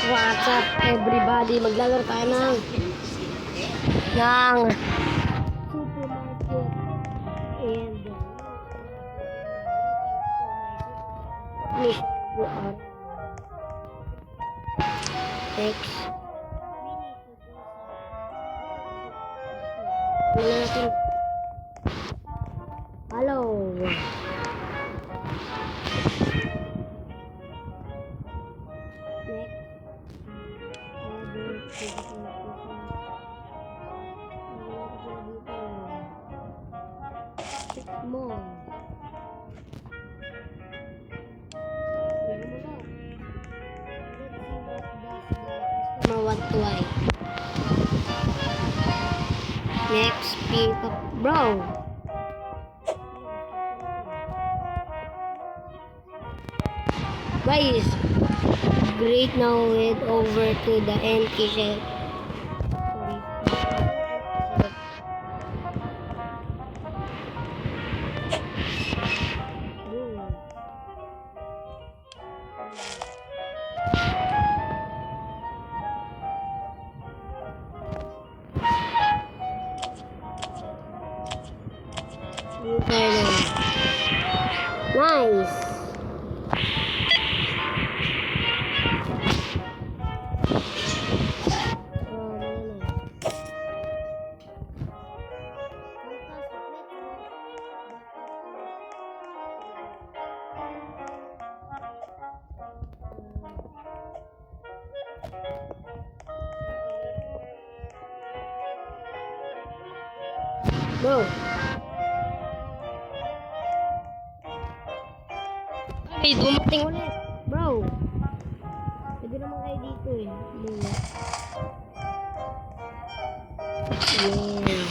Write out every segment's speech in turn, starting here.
What's up everybody? Maglalaro tayo ng supermarket and next natin. Hello. Mo. Customer want to buy. Next, pick up, bro. Guys, great. Now head over to the empty shelf. Nice. Bro. Ay, dumating ulit. Bro. Pwede naman kayo dito eh. Yeah.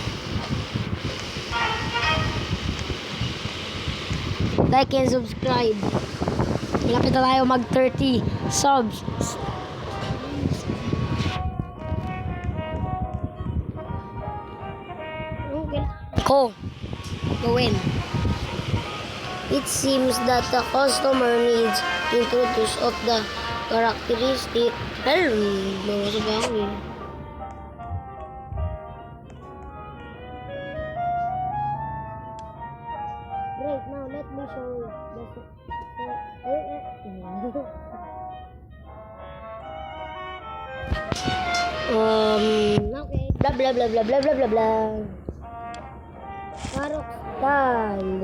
Like and subscribe. Malapit na tayo mag 30 subs. Go in. It seems that the customer needs introduce of the characteristic. Bawas ba ako eh. Great, now let me show you okay, blah blah blah blah blah blah blah blah. Carrot stand.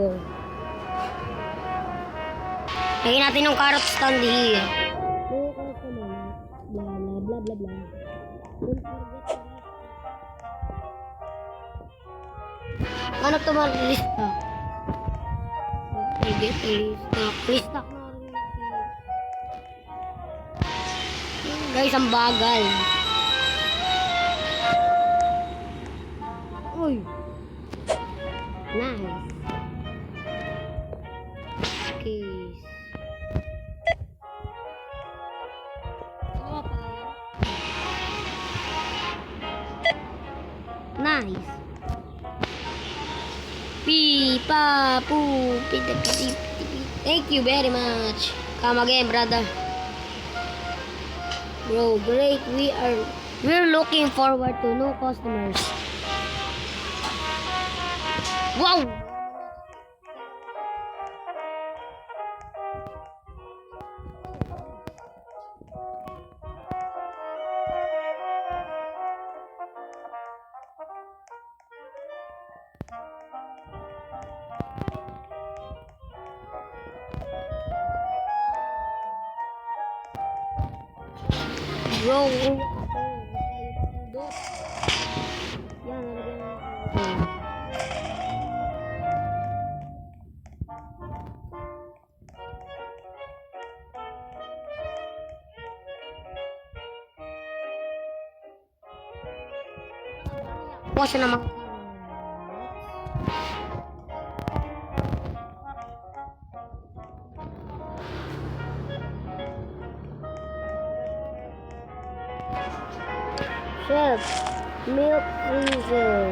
Lagyan natin yung carrot stand here. Blah blah blah blah blah. Ano to marlista? Get lista na rin. Guys, ang bagal. Uy. Nice. Okay. Nice. Pipa poo. Thank you very much. Come again, brother. Bro, great. We're looking forward to new customers. Wow. Bro, yan, Puso naman. Chef, milk freezer.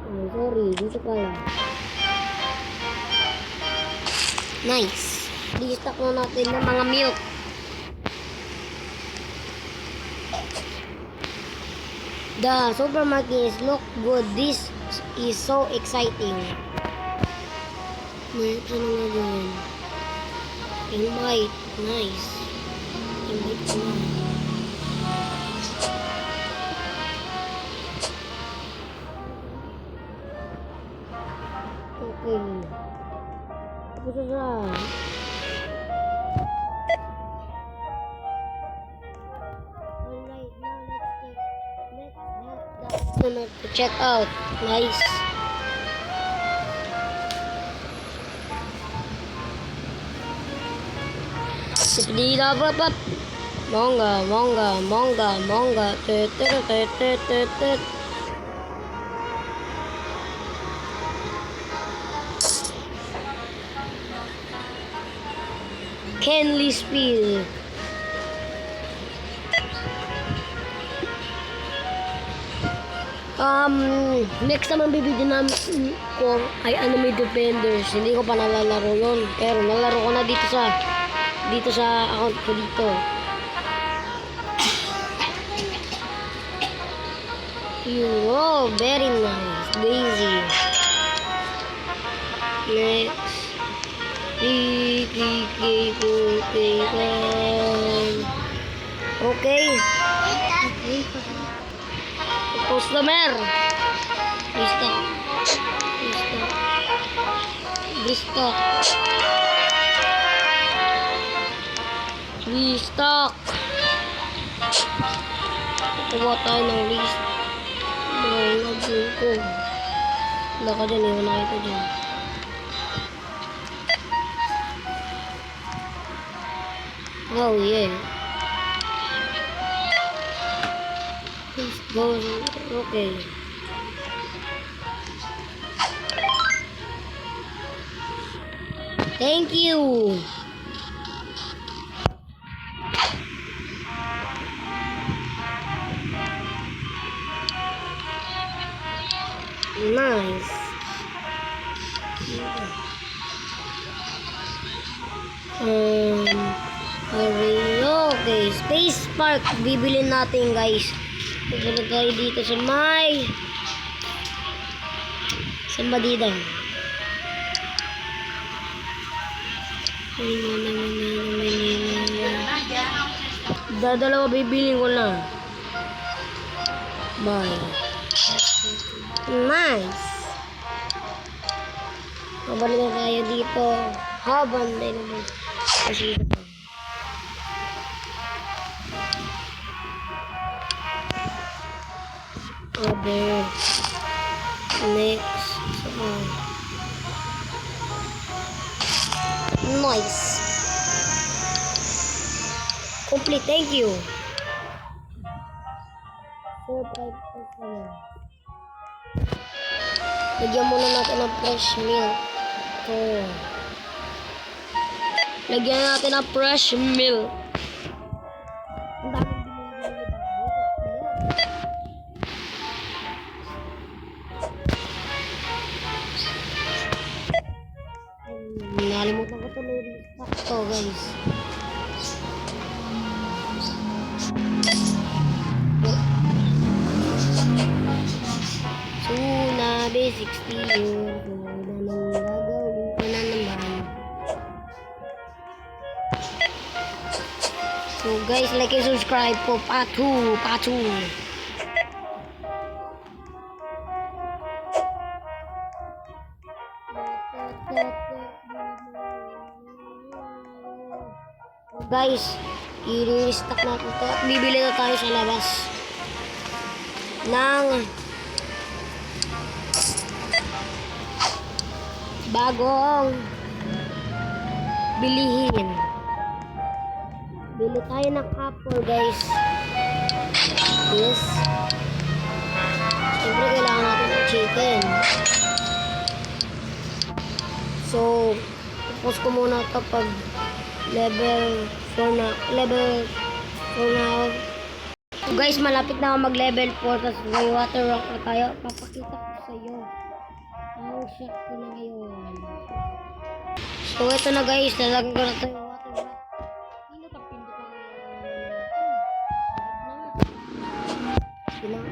Oh, sorry, dito pala. Nice. Listak na natin ng mga milk. The supermarket look good. This is so exciting. May ano nga doon? Invite. Nice. Invite ko na. Okay. Tapos na. Alright, now let's help the customer to check out. Nice. Sipdila pap. Mongga, mongga, mongga, mongga. Tut tut tut tut tut tut. Kenley Spiel. Next naman bibili namin ko ay Anime Defenders. Hindi ko pa nalalaro yon, pero nalaro ko na dito sa account ko dito. Oh, very nice. Daisy. Next. Okay. Customer. Restock. Kuha tayo ng list. Nag-vlog ko. Wala ka dyan, iwan na kita dyan. Oh yeah. Let's go. Okay. Thank you. Nice. Okay, Space Park bibili natin, guys. Pupunta tayo dito sa may Badida. Dalawa bibilin ko lang. Bye. Nice. Mabalik na tayo dito. Habang may naman. Kasi ito. Order. Next. Nice. Complete. Thank you. 4-5-4. Lagyan muna natin ng fresh milk. Oh. Lagyan natin ng fresh milk. Ang daming binili. Nalimutan ko tuloy ito, guys. Tsunabe 60 yun. Anong gagawin ko na naman. So guys, like and subscribe po. Patu. Guys, i-restock natin ito at bibili na tayo sa labas ng bagong bilihin. Bili tayo ng apple, guys. Yes. Siyempre kailangan natin ng chicken. So, tapos ko muna ito pag level 4 na. So guys, malapit na ako mag level 4. Tapos may water rock na tayo. Papakita ko sa iyo. Ang shot ko na ngayon. So, ito na guys. Lalagyan ko na ito yung water drop. Hindi na pindot lang.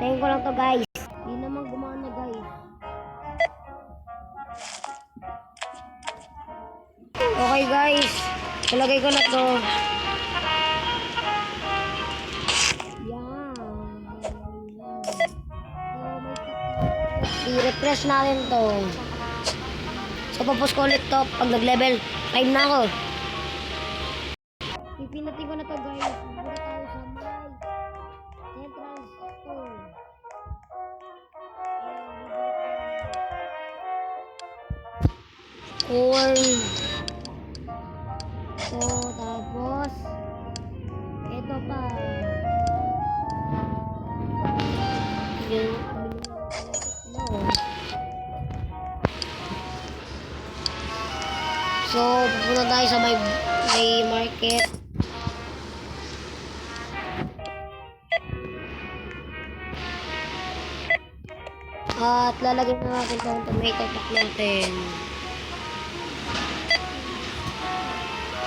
Hintayin ko lang to guys. Hindi naman gumana guys. Okay guys. Ilagay ko na to. Yan. I-refresh natin to. So, papos ko ulit to pag nag-level 5 na ako. Pipindutin ko na to guys. Punta tayo sa my entrance store. Corn. So, tapos ito pa. Yung no. So, pupunta tayo sa may market. At lalagyan na natin itong tomato pack natin.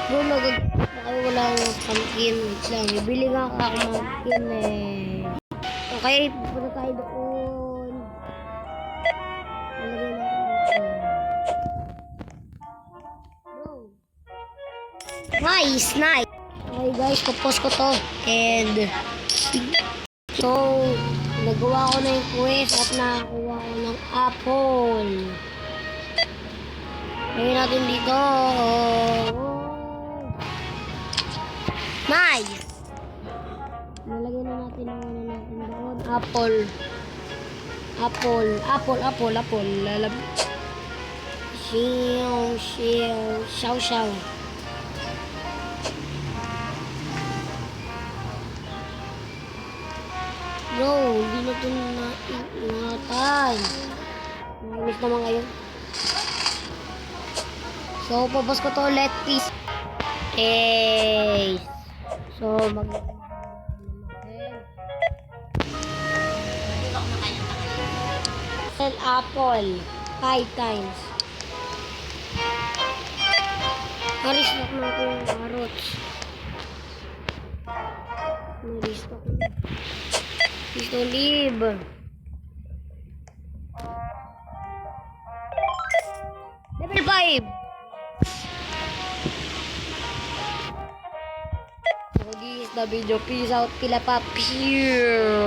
Bro, kayo walang pumpkin. Wait lang, bibili nga ako ng pumpkin eh. Okay, pupunta tayo doon. Lalagyan natin ito. Bro. Nice, nice. Okay guys, tapos ko to. And so, nagawa ko na yung quest at nakakuha ko ng apple. Lagyan natin dito. Nice! Nalagyan na natin ang ano natin doon. Apple. Lalab. Shaw. Bro, hindi na ito ingatan. Nainis naman kayo. So, papos ko to ulit, please. Okay. So, sell apple 5 times. Na-restock natin yung carrots. Na-restock na. Gusto live. Level 5. So, this is the video. Peace out. Pila pa. Pew.